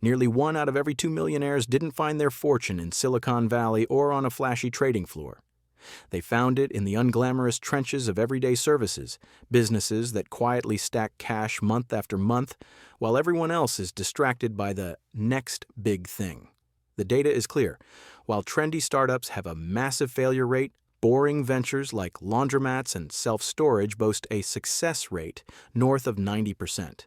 Nearly 1 out of every 2 millionaires didn't find their fortune in Silicon Valley or on a flashy trading floor. They found it in the unglamorous trenches of everyday services, businesses that quietly stack cash month after month, while everyone else is distracted by the next big thing. The data is clear. While trendy startups have a massive failure rate, boring ventures like laundromats and self-storage boast a success rate north of 90%.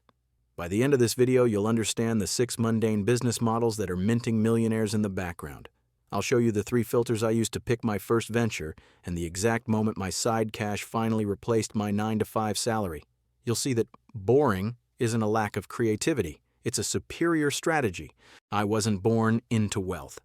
By the end of this video, you'll understand the 6 mundane business models that are minting millionaires in the background. I'll show you the 3 filters I used to pick my first venture and the exact moment my side cash finally replaced my 9-to-5 salary. You'll see that boring isn't a lack of creativity. It's a superior strategy. I wasn't born into wealth.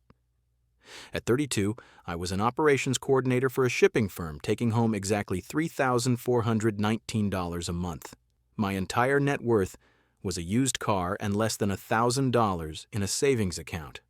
At 32, I was an operations coordinator for a shipping firm, taking home exactly $3,419 a month. My entire net worth was a used car and less than $1,000 in a savings account.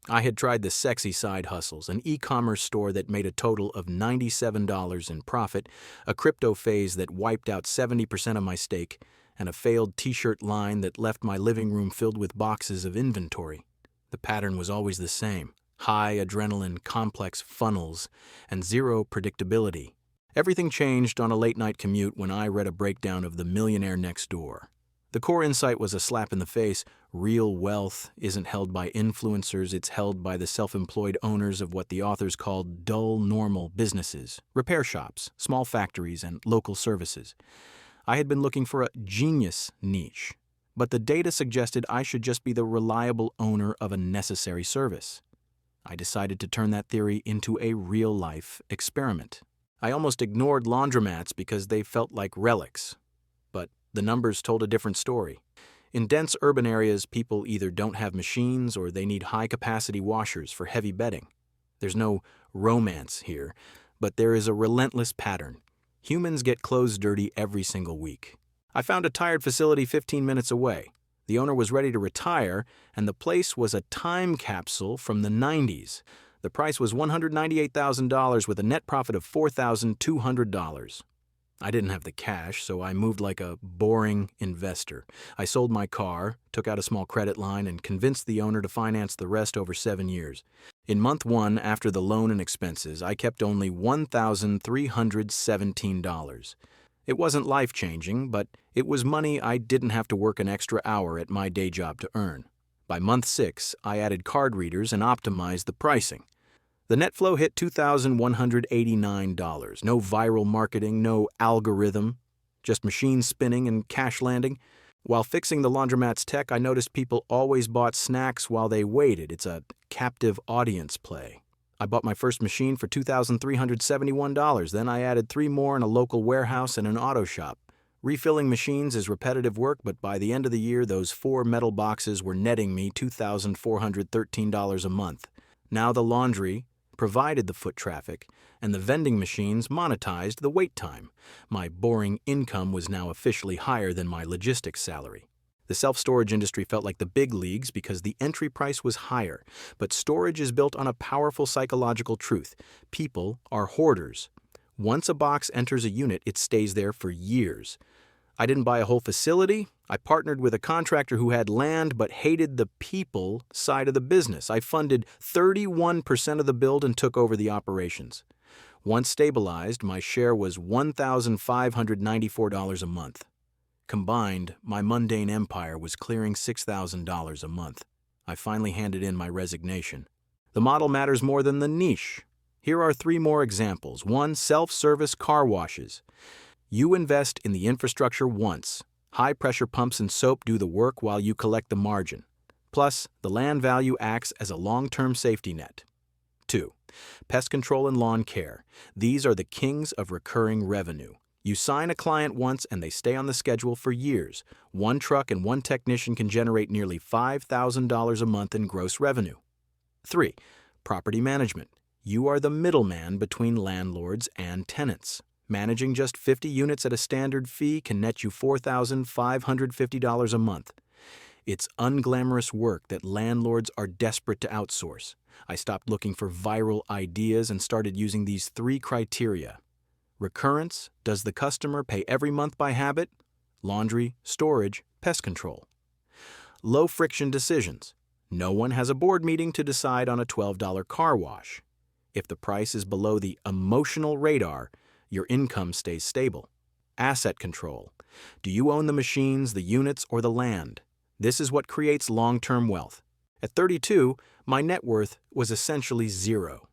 I had tried the sexy side hustles, an e-commerce store that made a total of $97 in profit, a crypto phase that wiped out 70% of my stake, and a failed t-shirt line that left my living room filled with boxes of inventory. The pattern was always the same: high adrenaline, complex funnels, and zero predictability. Everything changed on a late-night commute when I read a breakdown of The Millionaire Next Door. The core insight was a slap in the face. Real wealth isn't held by influencers, it's held by the self-employed owners of what the authors called dull, normal businesses, repair shops, small factories, and local services. I had been looking for a genius niche, but the data suggested I should just be the reliable owner of a necessary service. I decided to turn that theory into a real-life experiment. I almost ignored laundromats because they felt like relics. But the numbers told a different story. In dense urban areas, people either don't have machines or they need high-capacity washers for heavy bedding. There's no romance here, but there is a relentless pattern. Humans get clothes dirty every single week. I found a tired facility 15 minutes away. The owner was ready to retire, and the place was a time capsule from the 90s. The price was $198,000 with a net profit of $4,200. I didn't have the cash, so I moved like a boring investor. I sold my car, took out a small credit line, and convinced the owner to finance the rest over 7 years. In month 1, after the loan and expenses, I kept only $1,317. It wasn't life-changing, but it was money I didn't have to work an extra hour at my day job to earn. By month 6, I added card readers and optimized the pricing. The net flow hit $2,189. No viral marketing, no algorithm, just machine spinning and cash landing. While fixing the laundromat's tech, I noticed people always bought snacks while they waited. It's a captive audience play. I bought my first machine for $2,371. Then I added 3 more in a local warehouse and an auto shop. Refilling machines is repetitive work, but by the end of the year, those 4 metal boxes were netting me $2,413 a month. Now the laundry provided the foot traffic, and the vending machines monetized the wait time. My boring income was now officially higher than my logistics salary. The self-storage industry felt like the big leagues because the entry price was higher, but storage is built on a powerful psychological truth. People are hoarders. Once a box enters a unit, it stays there for years. I didn't buy a whole facility. I partnered with a contractor who had land but hated the people side of the business. I funded 31% of the build and took over the operations. Once stabilized, my share was $1,594 a month. Combined, my mundane empire was clearing $6,000 a month. I finally handed in my resignation. The model matters more than the niche. Here are 3 more examples. 1, self-service car washes. You invest in the infrastructure once. High-pressure pumps and soap do the work while you collect the margin. Plus, the land value acts as a long-term safety net. 2, pest control and lawn care. These are the kings of recurring revenue. You sign a client once and they stay on the schedule for years. 1 truck and 1 technician can generate nearly $5,000 a month in gross revenue. 3, property management. You are the middleman between landlords and tenants. Managing just 50 units at a standard fee can net you $4,550 a month. It's unglamorous work that landlords are desperate to outsource. I stopped looking for viral ideas and started using these 3 criteria. Recurrence: does the customer pay every month by habit? Laundry, storage, pest control. Low-friction decisions. No one has a board meeting to decide on a $12 car wash. If the price is below the emotional radar, your income stays stable. Asset control. Do you own the machines, the units, or the land? This is what creates long-term wealth. At 32, my net worth was essentially zero.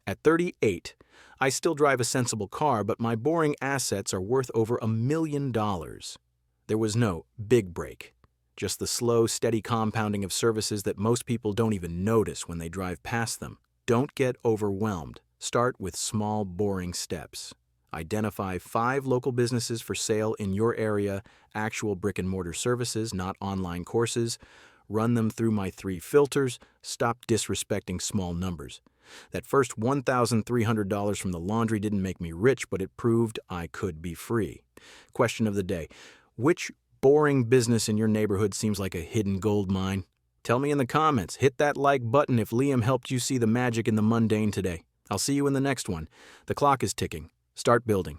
At 38, I still drive a sensible car, but my boring assets are worth over $1 million. There was no big break, just the slow, steady compounding of services that most people don't even notice when they drive past them. Don't get overwhelmed. Start with small, boring steps. Identify 5 local businesses for sale in your area, actual brick-and-mortar services, not online courses. Run them through my 3 filters. Stop disrespecting small numbers. That first $1,300 from the laundry didn't make me rich, but it proved I could be free. Question of the day. Which boring business in your neighborhood seems like a hidden gold mine? Tell me in the comments. Hit that like button if Liam helped you see the magic in the mundane today. I'll see you in the next one. The clock is ticking. Start building.